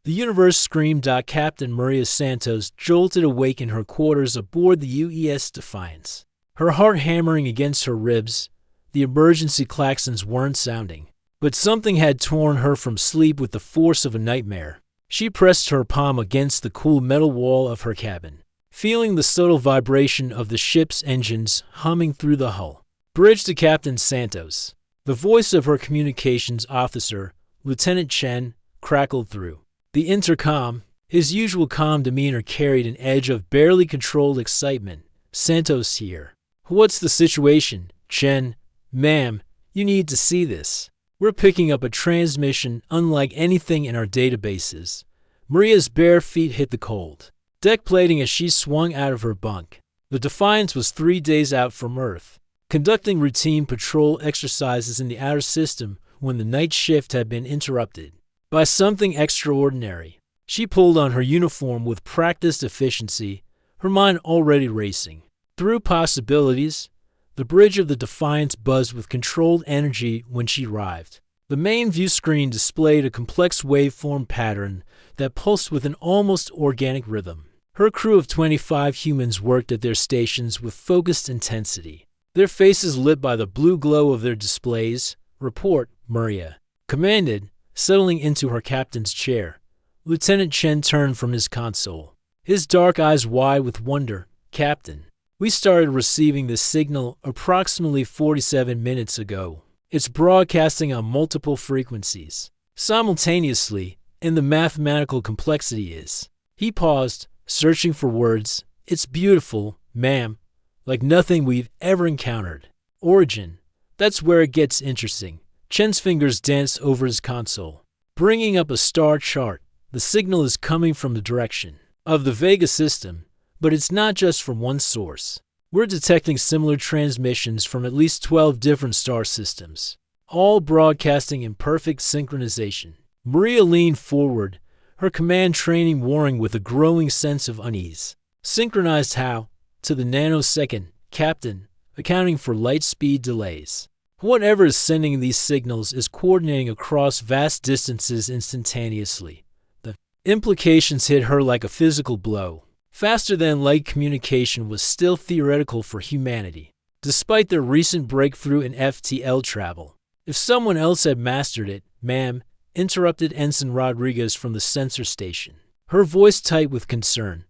The universe screamed. Captain Maria Santos jolted awake in her quarters aboard the UES Defiance. Her heart hammering against her ribs, the emergency klaxons weren't sounding. But something had torn her from sleep with the force of a nightmare. She pressed her palm against the cool metal wall of her cabin, feeling the subtle vibration of the ship's engines humming through the hull. Bridge to Captain Santos. The voice of her communications officer, Lieutenant Chen, crackled through the intercom. His usual calm demeanor carried an edge of barely controlled excitement. Santos here. What's the situation, Chen? Ma'am, you need to see this. We're picking up a transmission unlike anything in our databases. Maria's bare feet hit the cold deck plating as she swung out of her bunk. The Defiance was 3 days out from Earth, conducting routine patrol exercises in the outer system when the night shift had been interrupted by something extraordinary. She pulled on her uniform with practiced efficiency, her mind already racing through possibilities. The bridge of the Defiance buzzed with controlled energy when she arrived. The main view screen displayed a complex waveform pattern that pulsed with an almost organic rhythm. Her crew of 25 humans worked at their stations with focused intensity, their faces lit by the blue glow of their displays. Report, Maria commanded, settling into her captain's chair. Lieutenant Chen turned from his console, his dark eyes wide with wonder. Captain, we started receiving this signal approximately 47 minutes ago. It's broadcasting on multiple frequencies simultaneously, and the mathematical complexity is. He paused, searching for words. It's beautiful, ma'am, like nothing we've ever encountered. Origin. That's where it gets interesting. Chen's fingers danced over his console, bringing up a star chart. The signal is coming from the direction of the Vega system, but it's not just from one source. We're detecting similar transmissions from at least 12 different star systems, all broadcasting in perfect synchronization. Maria leaned forward, her command training warring with a growing sense of unease. Synchronized how? To the nanosecond, Captain, accounting for light speed delays. Whatever is sending these signals is coordinating across vast distances instantaneously. The implications hit her like a physical blow. Faster-than-light communication was still theoretical for humanity, despite their recent breakthrough in FTL travel. If someone else had mastered it, ma'am, interrupted Ensign Rodriguez from the sensor station, her voice tight with concern.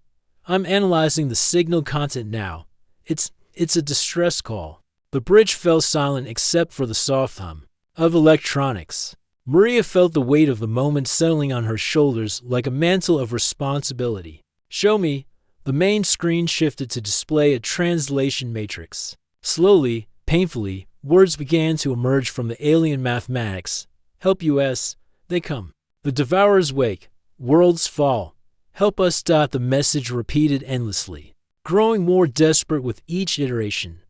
I'm analyzing the signal content now. It's a distress call. The bridge fell silent except for the soft hum of electronics. Maria felt the weight of the moment settling on her shoulders like a mantle of responsibility. Show me. The main screen shifted to display a translation matrix. Slowly, painfully, words began to emerge from the alien mathematics. Help us. They come. The Devourers wake. Worlds fall. Help us. The message repeated endlessly, growing more desperate with each iteration.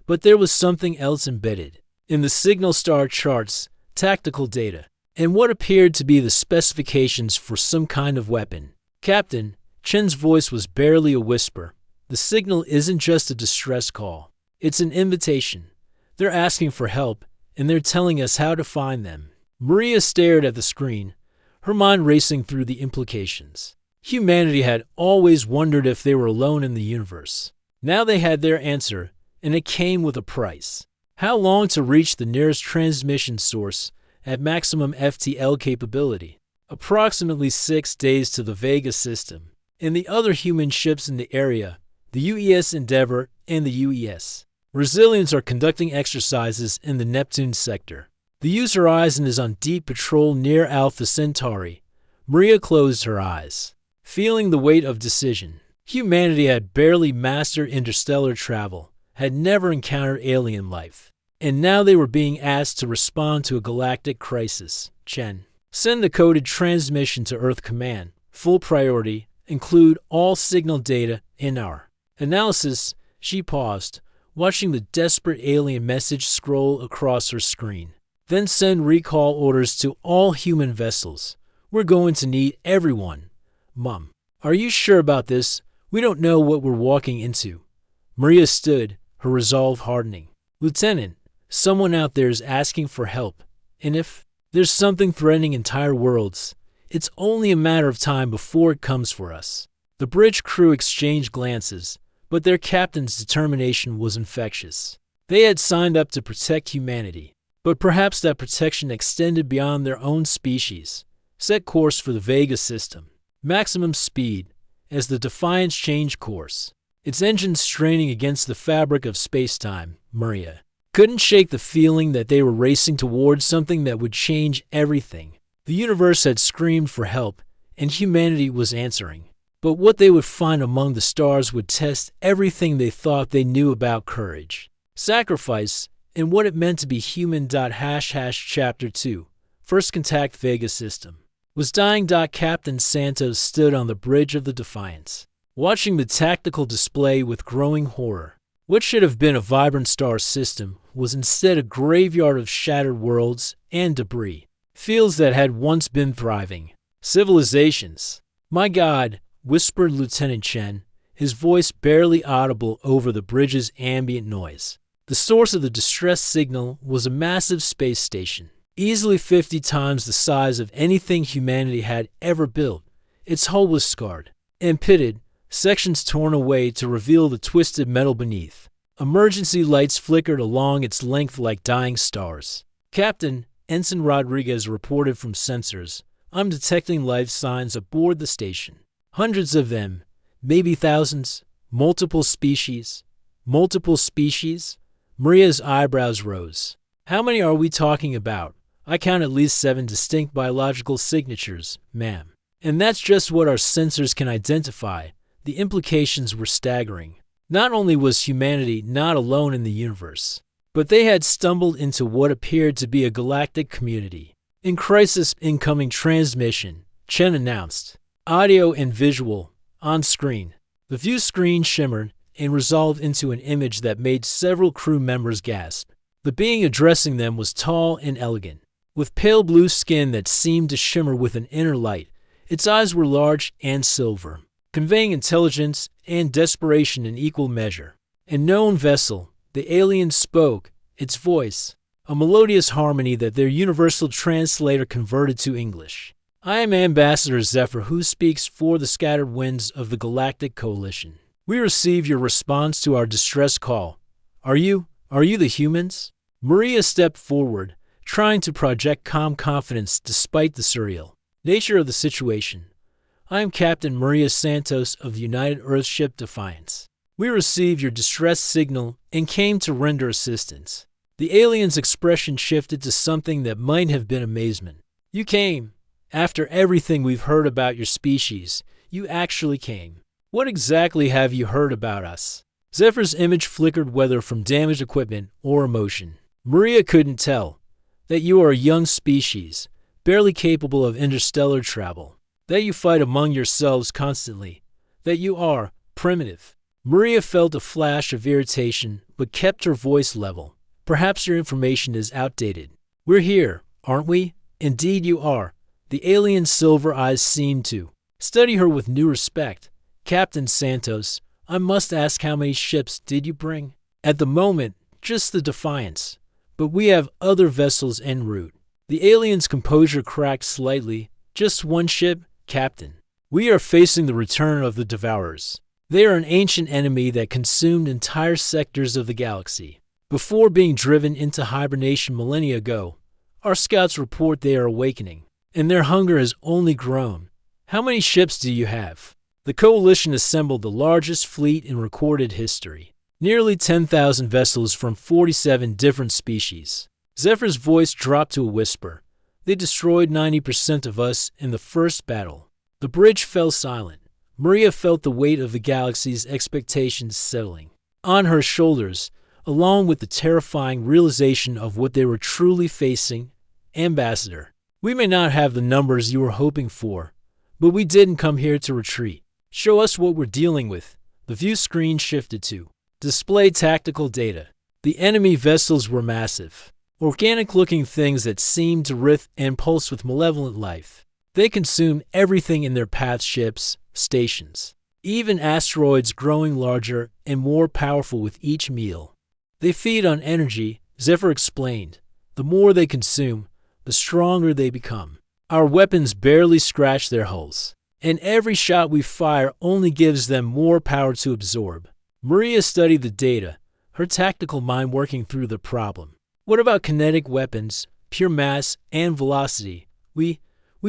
But there was something else embedded in the signal star charts, tactical data, and what appeared to be the specifications for some kind of weapon. Captain, Chen's voice was barely a whisper. The signal isn't just a distress call. It's an invitation. They're asking for help, and they're telling us how to find them. Maria stared at the screen, her mind racing through the implications. Humanity had always wondered if they were alone in the universe. Now they had their answer, and it came with a price. How long to reach the nearest transmission source at maximum FTL capability? Approximately 6 days to the Vega system. And the other human ships in the area, the UES Endeavor and the UES Resilience, are conducting exercises in the Neptune sector. The user horizon is on deep patrol near Alpha Centauri. Maria closed her eyes, feeling the weight of decision. Humanity had barely mastered interstellar travel, had never encountered alien life, and now they were being asked to respond to a galactic crisis. Chen, send a coded transmission to Earth Command. Full priority. Include all signal data in our analysis. She paused, watching the desperate alien message scroll across her screen. Then send recall orders to all human vessels. We're going to need everyone. Mom, are you sure about this? We don't know what we're walking into. Maria stood, her resolve hardening. Lieutenant, someone out there is asking for help. And if there's something threatening entire worlds, It's only a matter of time before it comes for us." The bridge crew exchanged glances, but their captain's determination was infectious. They had signed up to protect humanity, but perhaps that protection extended beyond their own species. Set course for the Vega system. Maximum speed, as the Defiance changed course, its engines straining against the fabric of space-time. Maria couldn't shake the feeling that they were racing towards something that would change everything. The universe had screamed for help, and humanity was answering. But what they would find among the stars would test everything they thought they knew about courage, sacrifice, and what it meant to be human. Chapter 2 First Contact Vega System was dying. Captain Santos stood on the bridge of the Defiance, watching the tactical display with growing horror. What should have been a vibrant star system was instead a graveyard of shattered worlds and debris, fields that had once been thriving civilizations. "My God," whispered Lieutenant Chen, his voice barely audible over the bridge's ambient noise. The source of the distress signal was a massive space station, easily 50 times the size of anything humanity had ever built. Its hull was scarred and pitted, sections torn away to reveal the twisted metal beneath. Emergency lights flickered along its length like dying stars. "Captain," Ensign Rodriguez reported from sensors, "I'm detecting life signs aboard the station. Hundreds of them, maybe thousands, multiple species." "Multiple species?" Maria's eyebrows rose. "How many are we talking about?" "I count at least 7 distinct biological signatures, ma'am. And that's just what our sensors can identify." The implications were staggering. Not only was humanity not alone in the universe, but they had stumbled into what appeared to be a galactic community. "In crisis, incoming transmission," Chen announced. "Audio and visual, on screen." The view screen shimmered and resolved into an image that made several crew members gasp. The being addressing them was tall and elegant, with pale blue skin that seemed to shimmer with an inner light. Its eyes were large and silver, conveying intelligence and desperation in equal measure. "A known vessel," the alien spoke, its voice a melodious harmony that their universal translator converted to English. "I am Ambassador Zephyr, who speaks for the scattered winds of the Galactic Coalition. We receive your response to our distress call. Are you the humans?" Maria stepped forward, trying to project calm confidence despite the surreal nature of the situation. "I am Captain Maria Santos of the United Earthship Defiance. We received your distress signal and came to render assistance." The alien's expression shifted to something that might have been amazement. "You came. After everything we've heard about your species, you actually came. What exactly have you heard about us?" Zephyr's image flickered, whether from damaged equipment or emotion. Maria couldn't tell. "That you are a young species, barely capable of interstellar travel. That you fight among yourselves constantly. That you are primitive." Maria felt a flash of irritation, but kept her voice level. "Perhaps your information is outdated. We're here, aren't we?" "Indeed you are." The alien's silver eyes seemed to study her with new respect. "Captain Santos, I must ask, how many ships did you bring?" "At the moment, just the Defiance. But we have other vessels en route." The alien's composure cracked slightly. "Just one ship, Captain. We are facing the return of the Devourers. They are an ancient enemy that consumed entire sectors of the galaxy before being driven into hibernation millennia ago. Our scouts report they are awakening, and their hunger has only grown." "How many ships do you have?" The Coalition assembled the largest fleet in recorded history. Nearly 10,000 vessels from 47 different species. Zephyr's voice dropped to a whisper. "They destroyed 90% of us in the first battle." The bridge fell silent. Maria felt the weight of the galaxy's expectations settling on her shoulders, along with the terrifying realization of what they were truly facing. "Ambassador, we may not have the numbers you were hoping for, but we didn't come here to retreat. Show us what we're dealing with." The view screen shifted to display tactical data. The enemy vessels were massive, organic-looking things that seemed to writhe and pulse with malevolent life. They consumed everything in their path: ships, stations, even asteroids, growing larger and more powerful with each meal. "They feed on energy," Zephyr explained. "The more they consume, the stronger they become." Our weapons barely scratch their hulls, and every shot we fire only gives them more power to absorb. Maria studied the data, her tactical mind working through the problem. What about kinetic weapons, pure mass, and velocity? We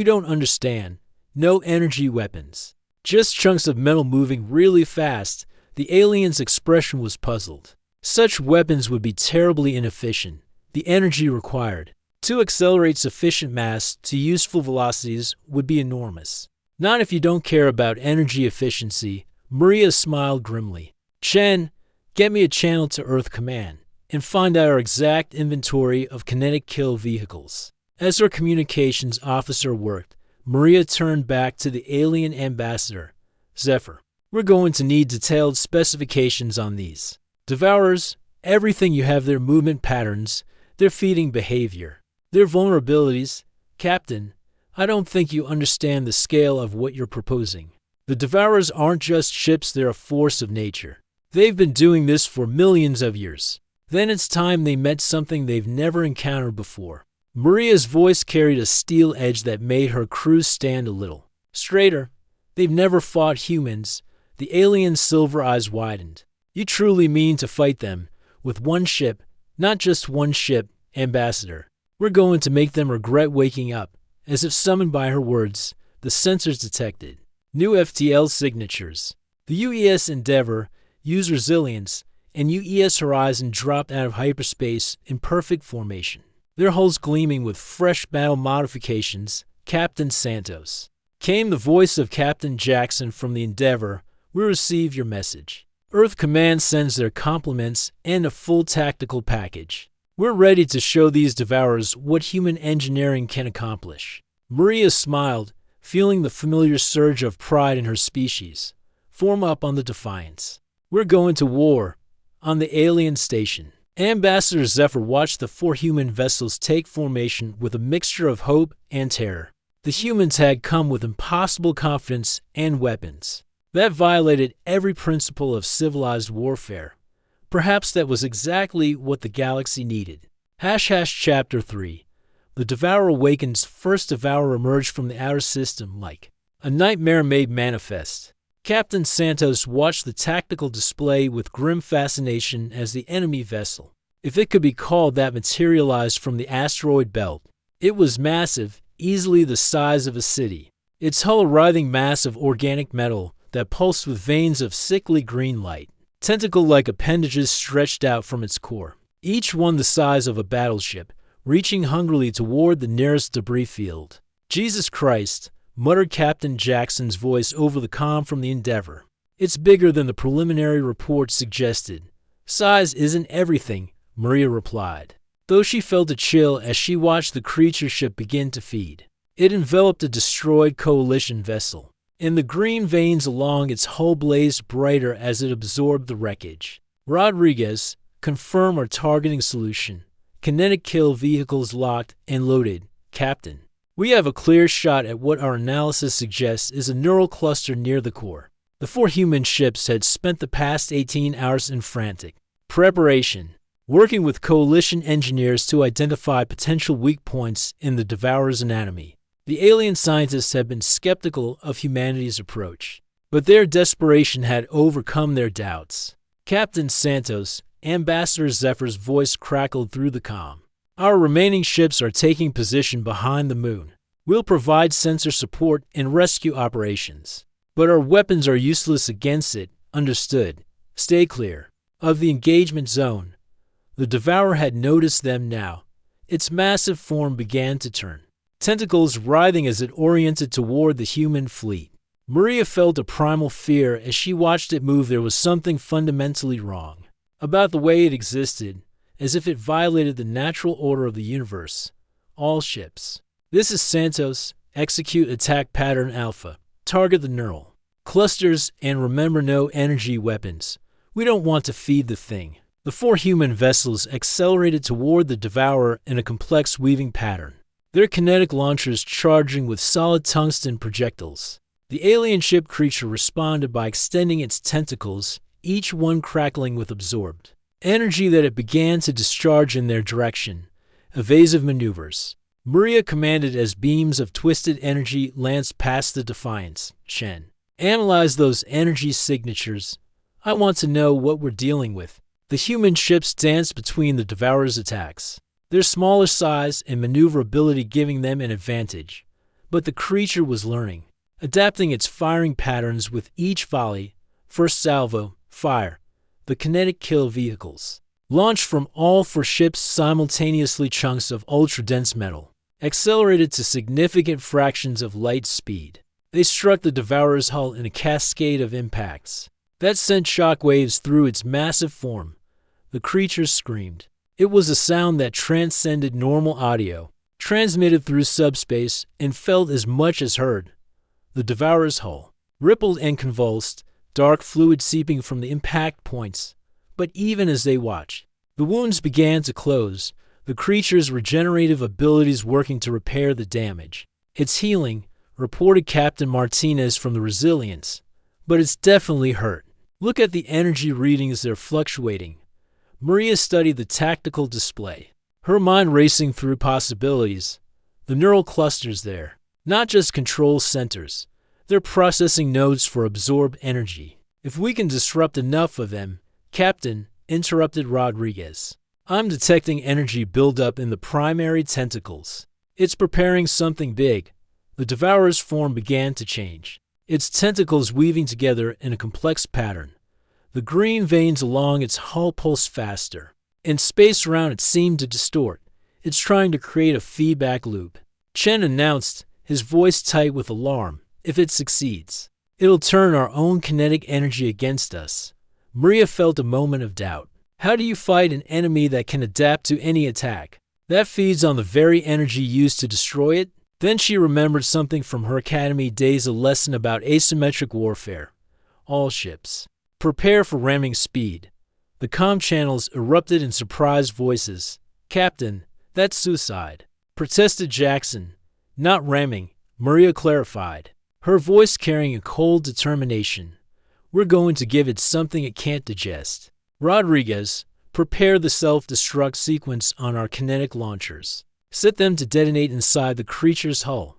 don't understand. No energy weapons. Just chunks of metal moving really fast. The alien's expression was puzzled. Such weapons would be terribly inefficient. The energy required to accelerate sufficient mass to useful velocities would be enormous. Not if you don't care about energy efficiency. Maria smiled grimly. Chen, get me a channel to Earth Command and find out our exact inventory of kinetic kill vehicles. As her communications officer worked, Maria turned back to the alien ambassador. Zephyr, we're going to need detailed specifications on these Devourers. Everything you have: their movement patterns, their feeding behavior, their vulnerabilities. Captain, I don't think you understand the scale of what you're proposing. The Devourers aren't just ships, they're a force of nature. They've been doing this for millions of years. Then it's time they met something they've never encountered before. Maria's voice carried a steel edge that made her crew stand a little straighter. They've never fought humans. The alien's silver eyes widened. You truly mean to fight them with one ship? Not just one ship, Ambassador. We're going to make them regret waking up. As if summoned by her words, the sensors detected new FTL signatures. The UES Endeavor, Use Resilience, and UES Horizon dropped out of hyperspace in perfect formation, their hulls gleaming with fresh battle modifications. Captain Santos. Came the voice of Captain Jackson from the Endeavor. We receive your message. Earth Command sends their compliments and a full tactical package. We're ready to show these Devourers what human engineering can accomplish. Maria smiled, feeling the familiar surge of pride in her species. Form up on the Defiance. We're going to war. On the alien station, Ambassador Zephyr watched the 4 human vessels take formation with a mixture of hope and terror. The humans had come with impossible confidence and weapons that violated every principle of civilized warfare. Perhaps that was exactly what the galaxy needed. Chapter 3. The Devourer awakens. First Devourer emerged from the outer system like a nightmare made manifest. Captain Santos watched the tactical display with grim fascination as the enemy vessel, if it could be called that, materialized from the asteroid belt. It was massive, easily the size of a city. Its hull a writhing mass of organic metal that pulsed with veins of sickly green light. Tentacle-like appendages stretched out from its core, each one the size of a battleship, reaching hungrily toward the nearest debris field. Jesus Christ, muttered Captain Jackson's voice over the comm from the Endeavor. It's bigger than the preliminary report suggested. Size isn't everything, Maria replied, though she felt a chill as she watched the creature ship begin to feed. It enveloped a destroyed Coalition vessel, and the green veins along its hull blazed brighter as it absorbed the wreckage. Rodriguez, confirm our targeting solution. Kinetic kill vehicles locked and loaded, Captain. We have a clear shot at what our analysis suggests is a neural cluster near the core. The 4 human ships had spent the past 18 hours in frantic preparation, working with Coalition engineers to identify potential weak points in the Devourer's anatomy. The alien scientists had been skeptical of humanity's approach, but their desperation had overcome their doubts. Captain Santos, Ambassador Zephyr's voice crackled through the comm. Our remaining ships are taking position behind the moon. We'll provide sensor support and rescue operations, but our weapons are useless against it. Understood. Stay clear of the engagement zone. The Devourer had noticed them now. Its massive form began to turn, tentacles writhing as it oriented toward the human fleet. Maria felt a primal fear as she watched it move. There was something fundamentally wrong about the way it existed, as if it violated the natural order of the universe. All ships. This is Santos. Execute attack pattern Alpha. Target the neural clusters and remember no energy weapons. We don't want to feed the thing. The 4 human vessels accelerated toward the Devourer in a complex weaving pattern, their kinetic launchers charging with solid tungsten projectiles. The alien ship creature responded by extending its tentacles, each one crackling with absorbed energy that it began to discharge in their direction. Evasive maneuvers. Maria commanded as beams of twisted energy lanced past the Defiance. Chen, analyze those energy signatures. I want to know what we're dealing with. The human ships danced between the Devourer's attacks, their smaller size and maneuverability giving them an advantage. But the creature was learning, adapting its firing patterns with each volley. First salvo, fire. The kinetic kill vehicles launched from all four ships simultaneously. Chunks of ultra-dense metal accelerated to significant fractions of light speed. They struck the Devourer's hull in a cascade of impacts that sent shockwaves through its massive form. The creature screamed. It was a sound that transcended normal audio, transmitted through subspace, and felt as much as heard. The Devourer's hull rippled and convulsed, dark fluid seeping from the impact points. But even as they watched, the wounds began to close, the creature's regenerative abilities working to repair the damage. It's healing, reported Captain Martinez from the Resilience, but it's definitely hurt. Look at the energy readings, they're fluctuating. Maria studied the tactical display, her mind racing through possibilities. The neural clusters there, not just control centers, they're processing nodes for absorbed energy. If we can disrupt enough of them, Captain, interrupted Rodriguez. I'm detecting energy buildup in the primary tentacles. It's preparing something big. The Devourer's form began to change, its tentacles weaving together in a complex pattern. The green veins along its hull pulsed faster, and space around it seemed to distort. It's trying to create a feedback loop. Chen announced, his voice tight with alarm. If it succeeds, it'll turn our own kinetic energy against us. Maria felt a moment of doubt. How do you fight an enemy that can adapt to any attack? That feeds on the very energy used to destroy it? Then she remembered something from her academy days, a lesson about asymmetric warfare. All ships prepare for ramming speed. The comm channels erupted in surprised voices. Captain, that's suicide, protested Jackson. Not ramming, Maria clarified, her voice carrying a cold determination. We're going to give it something it can't digest. Rodriguez, prepare the self-destruct sequence on our kinetic launchers. Set them to detonate inside the creature's hull.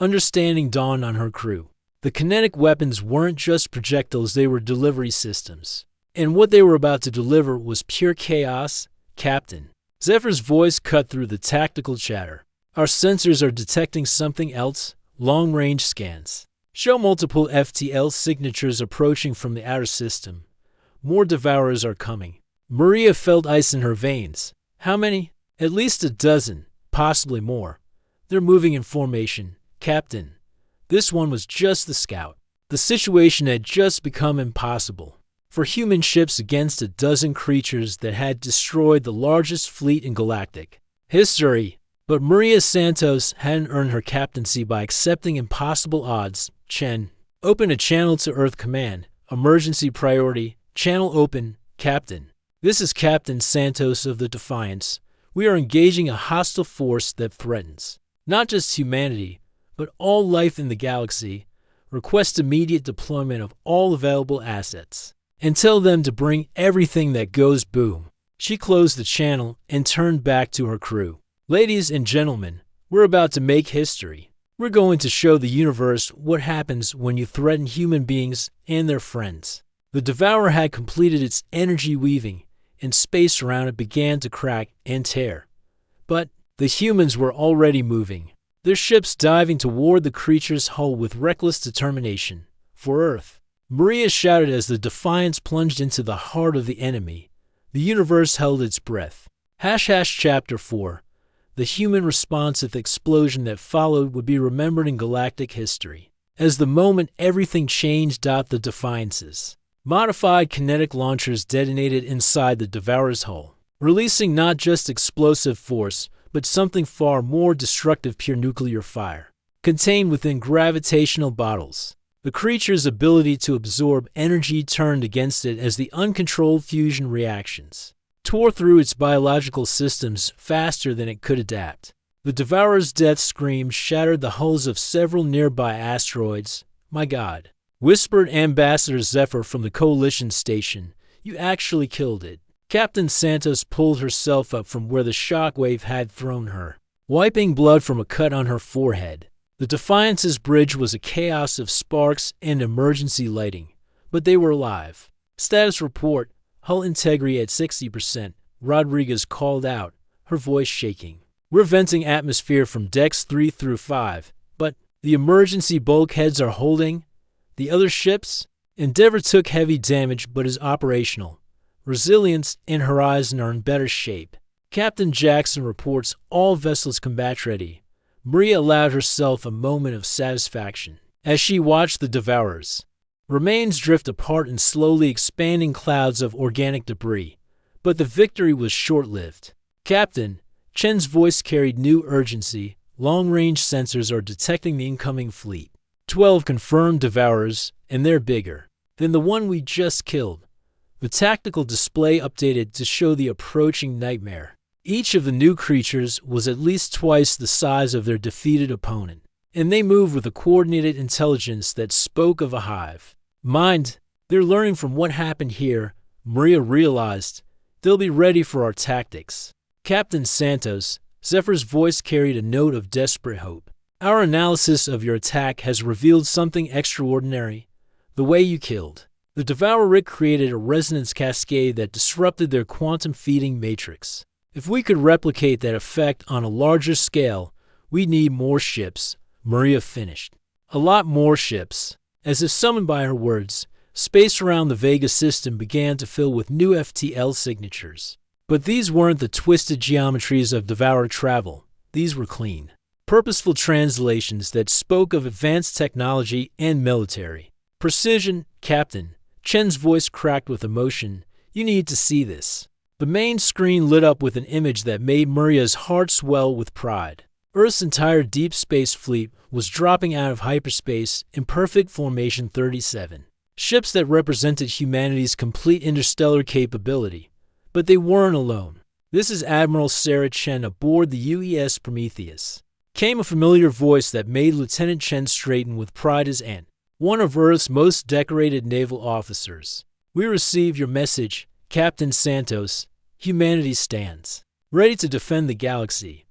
Understanding dawned on her crew. The kinetic weapons weren't just projectiles, they were delivery systems. And what they were about to deliver was pure chaos. Captain, Zephyr's voice cut through the tactical chatter. Our sensors are detecting something else. Long-range scans show multiple FTL signatures approaching from the outer system. More Devourers are coming. Maria felt ice in her veins. How many? At least a dozen, possibly more. They're moving in formation. Captain, this one was just the scout. The situation had just become impossible. For human ships against a dozen creatures that had destroyed the largest fleet in galactic history. But Maria Santos hadn't earned her captaincy by accepting impossible odds. Chen, open a channel to Earth Command. Emergency priority. Channel open. Captain, this is Captain Santos of the Defiance. We are engaging a hostile force that threatens not just humanity, but all life in the galaxy. Request immediate deployment of all available assets. And tell them to bring everything that goes boom. She closed the channel and turned back to her crew. Ladies and gentlemen, we're about to make history. We're going to show the universe what happens when you threaten human beings and their friends. The Devourer had completed its energy weaving, and space around it began to crack and tear. But the humans were already moving, their ships diving toward the creature's hull with reckless determination. For Earth, Maria shouted as the Defiance plunged into the heart of the enemy. The universe held its breath. Chapter 4. The human response at the explosion that followed would be remembered in galactic history. As the moment everything changed. The Defiance's modified kinetic launchers detonated inside the Devourer's hull, releasing not just explosive force, but something far more destructive, pure nuclear fire, contained within gravitational bottles. The creature's ability to absorb energy turned against it as the uncontrolled fusion reactions tore through its biological systems faster than it could adapt. The Devourer's death scream shattered the hulls of several nearby asteroids. My God, whispered Ambassador Zephyr from the Coalition station. You actually killed it. Captain Santos pulled herself up from where the shockwave had thrown her. wiping blood from a cut on her forehead. The Defiance's bridge was a chaos of sparks and emergency lighting, but they were alive. Status report, hull integrity at 60%, Rodriguez called out, her voice shaking. We're venting atmosphere from decks 3 through 5, but the emergency bulkheads are holding. The other ships? Endeavor took heavy damage but is operational. Resilience and Horizon are in better shape. Captain Jackson reports all vessels combat ready. Maria allowed herself a moment of satisfaction as she watched the Devourers. Remains drift apart in slowly expanding clouds of organic debris, but the victory was short-lived. Captain, Chen's voice carried new urgency. Long-range sensors are detecting the incoming fleet. 12 confirmed Devourers, and they're bigger than the one we just killed. The tactical display updated to show the approaching nightmare. Each of the new creatures was at least twice the size of their defeated opponent, and they moved with a coordinated intelligence that spoke of a hive. Mind, they're learning from what happened here. Maria realized. They'll be ready for our tactics. Captain Santos, Zephyr's voice carried a note of desperate hope. Our analysis of your attack has revealed something extraordinary. The way you killed. The Devourer created a resonance cascade that disrupted their quantum feeding matrix. If we could replicate that effect on a larger scale, we'd need more ships, Maria finished. A lot more ships. As if summoned by her words, space around the Vega system began to fill with new FTL signatures. But these weren't the twisted geometries of Devourer travel. These were clean, purposeful translations that spoke of advanced technology and military precision. Captain, Chen's voice cracked with emotion. You need to see this. The main screen lit up with an image that made Maria's heart swell with pride. Earth's entire deep space fleet was dropping out of hyperspace in perfect formation 37. Ships that represented humanity's complete interstellar capability. But they weren't alone. This is Admiral Sarah Chen aboard the UES Prometheus. Came a familiar voice that made Lieutenant Chen straighten with pride as one of Earth's most decorated naval officers. We received your message, Captain Santos. Humanity stands ready to defend the galaxy.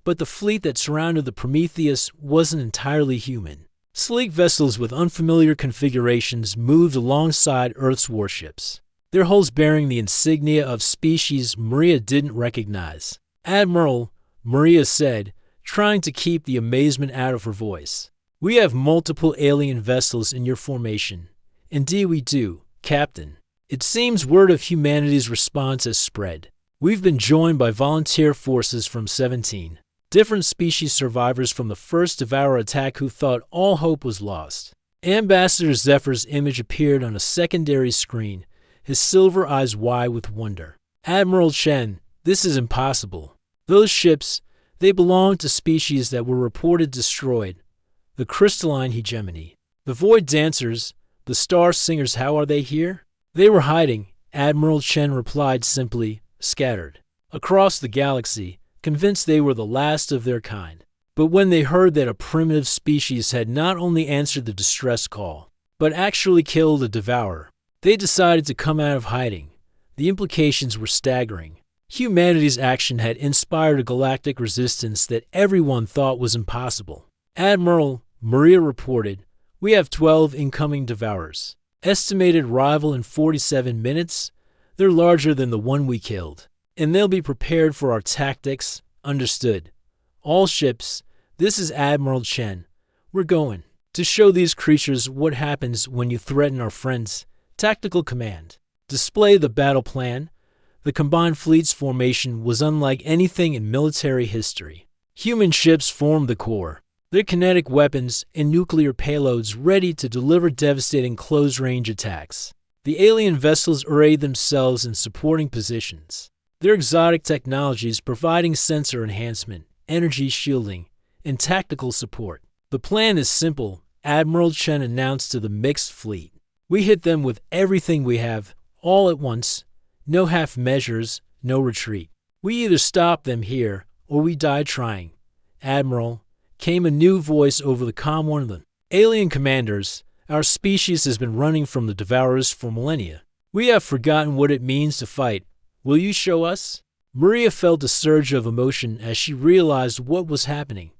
But the fleet that surrounded the Prometheus wasn't entirely human. Sleek vessels with unfamiliar configurations moved alongside Earth's warships, their hulls bearing the insignia of species Maria didn't recognize. Admiral, Maria said, trying to keep the amazement out of her voice. We have multiple alien vessels in your formation. Indeed we do, Captain. It seems word of humanity's response has spread. We've been joined by volunteer forces from 17 different species survivors from the first Devourer attack who thought all hope was lost. Ambassador Zephyr's image appeared on a secondary screen, his silver eyes wide with wonder. Admiral Chen, this is impossible. Those ships, they belong to species that were reported destroyed. The crystalline hegemony. The Void Dancers, the Star Singers, how are they here? They were hiding, Admiral Chen replied simply, scattered across the galaxy, convinced they were the last of their kind. But when they heard that a primitive species had not only answered the distress call, but actually killed a Devourer, they decided to come out of hiding. The implications were staggering. Humanity's action had inspired a galactic resistance that everyone thought was impossible. Admiral, Maria reported, we have 12 incoming Devourers. Estimated arrival in 47 minutes. They're larger than the one we killed. And they'll be prepared for our tactics. Understood. All ships, this is Admiral Chen. We're going to show these creatures what happens when you threaten our friends. Tactical command. Display the battle plan. The combined fleet's formation was unlike anything in military history. Human ships formed the core, their kinetic weapons and nuclear payloads ready to deliver devastating close-range attacks. The alien vessels arrayed themselves in supporting positions, their exotic technologies providing sensor enhancement, energy shielding, and tactical support. The plan is simple, Admiral Chen announced to the mixed fleet. We hit them with everything we have, all at once. No half measures, no retreat. We either stop them here, or we die trying. Admiral, came a new voice over the comm. One of the alien commanders. Our species has been running from the Devourers for millennia. We have forgotten what it means to fight. Will you show us? Maria felt a surge of emotion as she realized what was happening.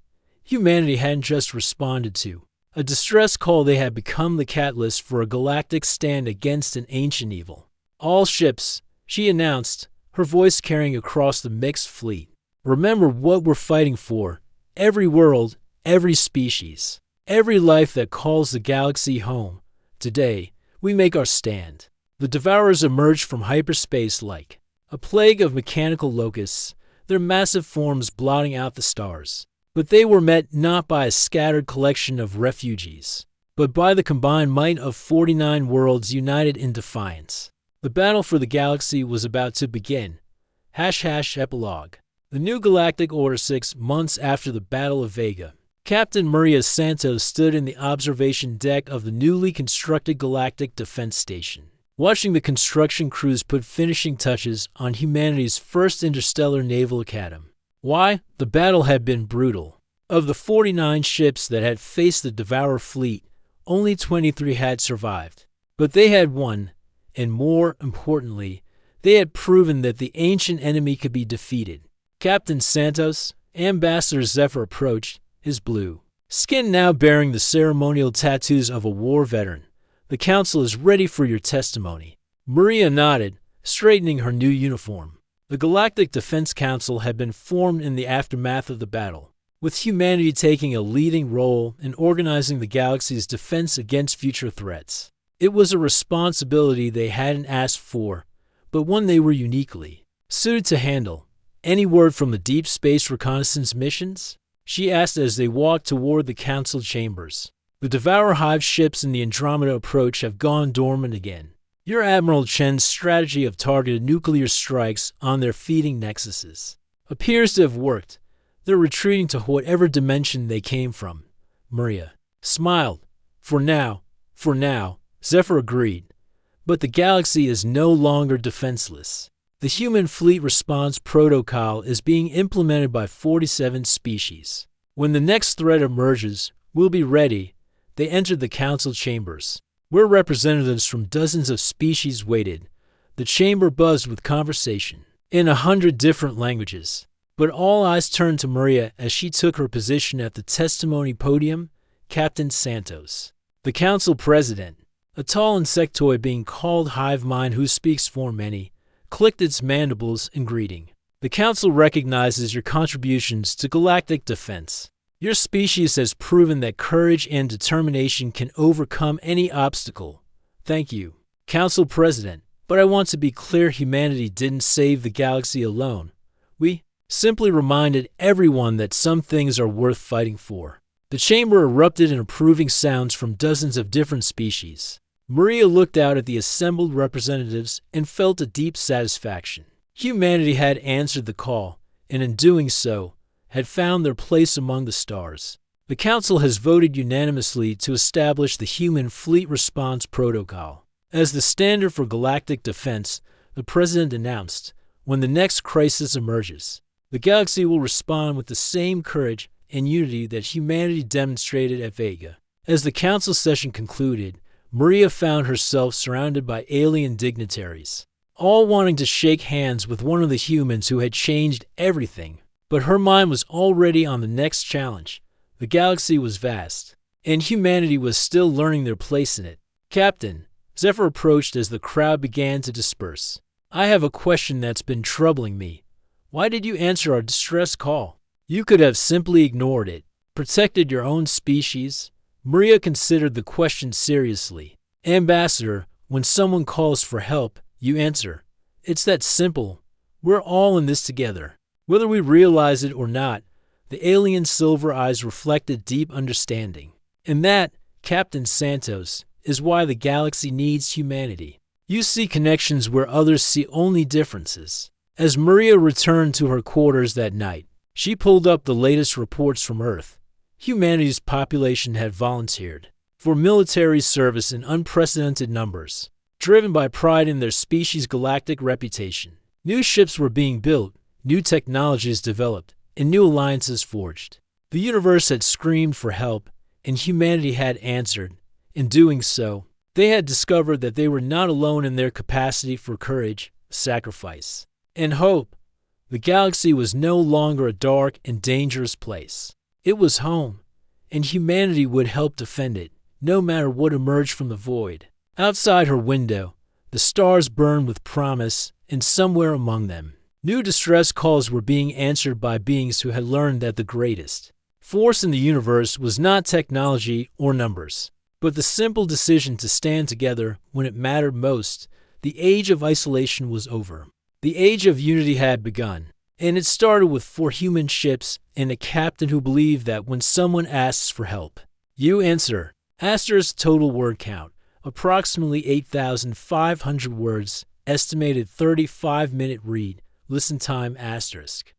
Humanity hadn't just responded to a distress call, they had become the catalyst for a galactic stand against an ancient evil. All ships, she announced, her voice carrying across the mixed fleet. Remember what we're fighting for. Every world, every species, every life that calls the galaxy home. Today, we make our stand. The Devourers emerged from hyperspace like a plague of mechanical locusts, their massive forms blotting out the stars. But they were met not by a scattered collection of refugees, but by the combined might of 49 worlds united in defiance. The battle for the galaxy was about to begin. / Epilogue. The New Galactic Order 6 months after the Battle of Vega. Captain Maria Santos stood in the observation deck of the newly constructed Galactic Defense Station, watching the construction crews put finishing touches on humanity's first interstellar naval academy. Why? The battle had been brutal. Of the 49 ships that had faced the Devourer fleet, only 23 had survived. But they had won, and more importantly, they had proven that the ancient enemy could be defeated. Captain Santos, Ambassador Zephyr approached, his blue skin now bearing the ceremonial tattoos of a war veteran. The council is ready for your testimony. Maria nodded, straightening her new uniform. The Galactic Defense Council had been formed in the aftermath of the battle, with humanity taking a leading role in organizing the galaxy's defense against future threats. It was a responsibility they hadn't asked for, but one they were uniquely suited to handle. Any word from the deep space reconnaissance missions? She asked as they walked toward the council chambers. The Devourer Hive ships in the Andromeda approach have gone dormant again. Your Admiral Chen's strategy of targeted nuclear strikes on their feeding nexuses appears to have worked. They're retreating to whatever dimension they came from. Maria smiled. For now, Zephyr agreed. But the galaxy is no longer defenseless. The human fleet response protocol is being implemented by 47 species. When the next threat emerges, we'll be ready. They entered the council chambers, where representatives from dozens of species waited. The chamber buzzed with conversation in 100 different languages. But all eyes turned to Maria as she took her position at the testimony podium. Captain Santos, the council president, a tall insectoid being called Hive Mind who speaks for many, clicked its mandibles in greeting. The council recognizes your contributions to galactic defense. Your species has proven that courage and determination can overcome any obstacle. Thank you, Council President. But I want to be clear, humanity didn't save the galaxy alone. We simply reminded everyone that some things are worth fighting for. The chamber erupted in approving sounds from dozens of different species. Maria looked out at the assembled representatives and felt a deep satisfaction. Humanity had answered the call, and in doing so, had found their place among the stars. The Council has voted unanimously to establish the Human Fleet Response Protocol as the standard for galactic defense. The President announced, when the next crisis emerges, the galaxy will respond with the same courage and unity that humanity demonstrated at Vega. As the Council session concluded, Maria found herself surrounded by alien dignitaries, all wanting to shake hands with one of the humans who had changed everything. But her mind was already on the next challenge. The galaxy was vast, and humanity was still learning their place in it. Captain, Zephyr approached as the crowd began to disperse. I have a question that's been troubling me. Why did you answer our distress call? You could have simply ignored it, protected your own species. Maria considered the question seriously. Ambassador, when someone calls for help, you answer. It's that simple. We're all in this together. Whether we realize it or not, the alien silver eyes reflected deep understanding. And that, Captain Santos, is why the galaxy needs humanity. You see connections where others see only differences. As Maria returned to her quarters that night, she pulled up the latest reports from Earth. Humanity's population had volunteered for military service in unprecedented numbers, driven by pride in their species' galactic reputation. New ships were being built, new technologies developed, and new alliances forged. The universe had screamed for help, and humanity had answered. In doing so, they had discovered that they were not alone in their capacity for courage, sacrifice, and hope. The galaxy was no longer a dark and dangerous place. It was home, and humanity would help defend it, no matter what emerged from the void. Outside her window, the stars burned with promise, and somewhere among them, new distress calls were being answered by beings who had learned that the greatest force in the universe was not technology or numbers, but the simple decision to stand together when it mattered most. The age of isolation was over. The age of unity had begun, and it started with 4 human ships and a captain who believed that when someone asks for help, you answer. Astor's total word count, approximately 8,500 words, estimated 35-minute read, listen time asterisk.